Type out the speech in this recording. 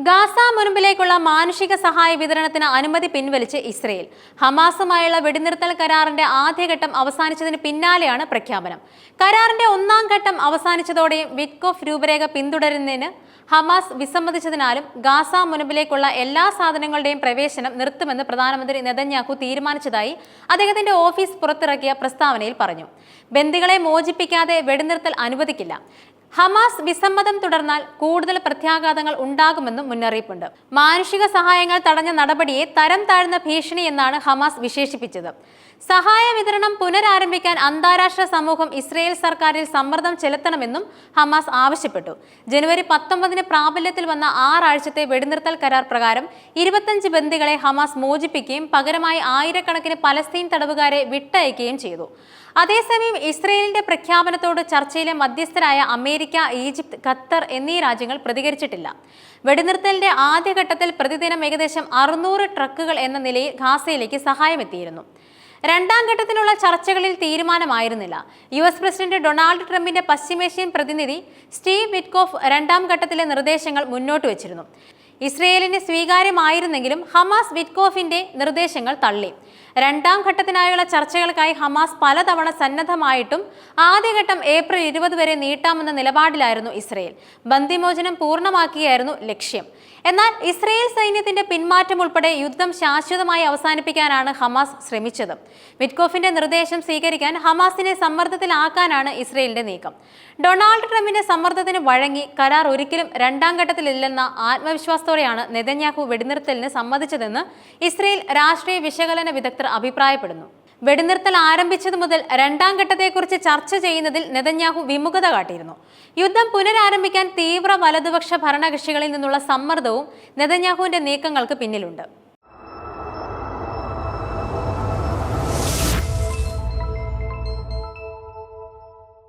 Gaza മുൻപിലേക്കുള്ള മാനുഷിക സഹായ വിതരണത്തിന് അനുമതി പിൻവലിച്ച് ഇസ്രയേൽ. ഹമാസുമായുള്ള വെടിനിർത്തൽ കരാറിന്റെ ആദ്യഘട്ടം അവസാനിച്ചതിന് പിന്നാലെയാണ് പ്രഖ്യാപനം. കരാറിന്റെ ഒന്നാം ഘട്ടം അവസാനിച്ചതോടെയും വിറ്റ്കോഫ് രൂപരേഖ പിന്തുടരുന്നതിന് ഹമാസ് വിസമ്മതിച്ചതിനാലും ഗാസ മുൻപിലേക്കുള്ള എല്ലാ സാധനങ്ങളുടെയും പ്രവേശനം നിർത്തുമെന്ന് പ്രധാനമന്ത്രി നെതന്യാഹു തീരുമാനിച്ചതായി അദ്ദേഹത്തിന്റെ ഓഫീസ് പുറത്തിറക്കിയ പ്രസ്താവനയിൽ പറഞ്ഞു. ബന്ദികളെ മോചിപ്പിക്കാതെ വെടിനിർത്തൽ അനുവദിക്കില്ല. ഹമാസ് വിസമ്മതം തുടർന്നാൽ കൂടുതൽ പ്രത്യാഘാതങ്ങൾ ഉണ്ടാകുമെന്നും മുന്നറിയിപ്പുണ്ട്. മാനുഷിക സഹായങ്ങൾ തടഞ്ഞ നടപടിയെ തരം താഴ്ന്ന ഭീഷണി എന്നാണ് ഹമാസ് വിശേഷിപ്പിച്ചത്. സഹായ വിതരണം പുനരാരംഭിക്കാൻ അന്താരാഷ്ട്ര സമൂഹം ഇസ്രയേൽ സർക്കാരിൽ സമ്മർദ്ദം ചെലുത്തണമെന്നും ഹമാസ് ആവശ്യപ്പെട്ടു. ജനുവരി 19 പ്രാബല്യത്തിൽ വന്ന 6 ആഴ്ചത്തെ വെടിനിർത്തൽ കരാർ പ്രകാരം 25 ബന്ദികളെ ഹമാസ് മോചിപ്പിക്കുകയും പകരമായി ആയിരക്കണക്കിന് പലസ്തീൻ തടവുകാരെ വിട്ടയക്കുകയും ചെയ്തു. അതേസമയം ഇസ്രയേലിന്റെ പ്രഖ്യാപനത്തോട് ചർച്ചയിലെ മധ്യസ്ഥരായ അമേരിക്ക, ഈജിപ്ത്, ഖത്തർ എന്നീ രാജ്യങ്ങൾ പ്രതികരിച്ചിട്ടില്ല. വെടിനിർത്തലിന്റെ ആദ്യഘട്ടത്തിൽ പ്രതിദിനം ഏകദേശം 600 ട്രക്കുകൾ എന്ന നിലയിൽ ഗാസയിലേക്ക് സഹായം എത്തിയിരുന്നു. രണ്ടാം ഘട്ടത്തിനുള്ള ചർച്ചകളിൽ തീരുമാനമായിരുന്നില്ല. US പ്രസിഡന്റ് ഡൊണാൾഡ് ട്രംപിന്റെ പശ്ചിമേഷ്യൻ പ്രതിനിധി സ്റ്റീവ് വിറ്റ്കോഫ് രണ്ടാം ഘട്ടത്തിലെ നിർദ്ദേശങ്ങൾ മുന്നോട്ട് വെച്ചിരുന്നു. ഇസ്രയേലിന് സ്വീകാര്യമായിരുന്നെങ്കിലും ഹമാസ് വിറ്റ്കോഫിന്റെ നിർദ്ദേശങ്ങൾ തള്ളി. രണ്ടാം ഘട്ടത്തിനായുള്ള ചർച്ചകൾക്കായി ഹമാസ് പലതവണ സന്നദ്ധമായിട്ടും ആദ്യഘട്ടം ഏപ്രിൽ 20 വരെ നീട്ടാമെന്ന നിലപാടിലായിരുന്നു ഇസ്രയേൽ. ബന്ദിമോചനം പൂർണ്ണമാക്കിയായിരുന്നു ലക്ഷ്യം. എന്നാൽ ഇസ്രയേൽ സൈന്യത്തിന്റെ പിന്മാറ്റം ഉൾപ്പെടെ യുദ്ധം ശാശ്വതമായി അവസാനിപ്പിക്കാനാണ് ഹമാസ് ശ്രമിച്ചത്. വിറ്റ്കോഫിന്റെ നിർദ്ദേശം സ്വീകരിക്കാൻ ഹമാസിനെ സമ്മർദ്ദത്തിലാക്കാനാണ് ഇസ്രയേലിന്റെ നീക്കം. ഡൊണാൾഡ് ട്രംപിന്റെ സമ്മർദ്ദത്തിന് വഴങ്ങി കരാർ ഒരിക്കലും രണ്ടാം ഘട്ടത്തിലില്ലെന്ന ആത്മവിശ്വാസത്തോടെയാണ് നെതന്യാഹു വെടിനിർത്തലിന് സമ്മതിച്ചതെന്ന് ഇസ്രയേൽ രാഷ്ട്രീയ വിശകലന വിദഗ്ധർ അഭിപ്രായപ്പെടുന്നു. വെടിനിർത്തൽ ആരംഭിച്ചതു മുതൽ രണ്ടാം ഘട്ടത്തെക്കുറിച്ച് ചർച്ച ചെയ്യുന്നതിൽ നെതന്യാഹു വിമുഖത കാട്ടിയിരുന്നു. യുദ്ധം പുനരാരംഭിക്കാൻ തീവ്ര വലതുപക്ഷ ഭരണകക്ഷികളിൽ നിന്നുള്ള സമ്മർദ്ദവും നെതന്യാഹുവിന്റെ നീക്കങ്ങൾക്ക് പിന്നിലുണ്ട്.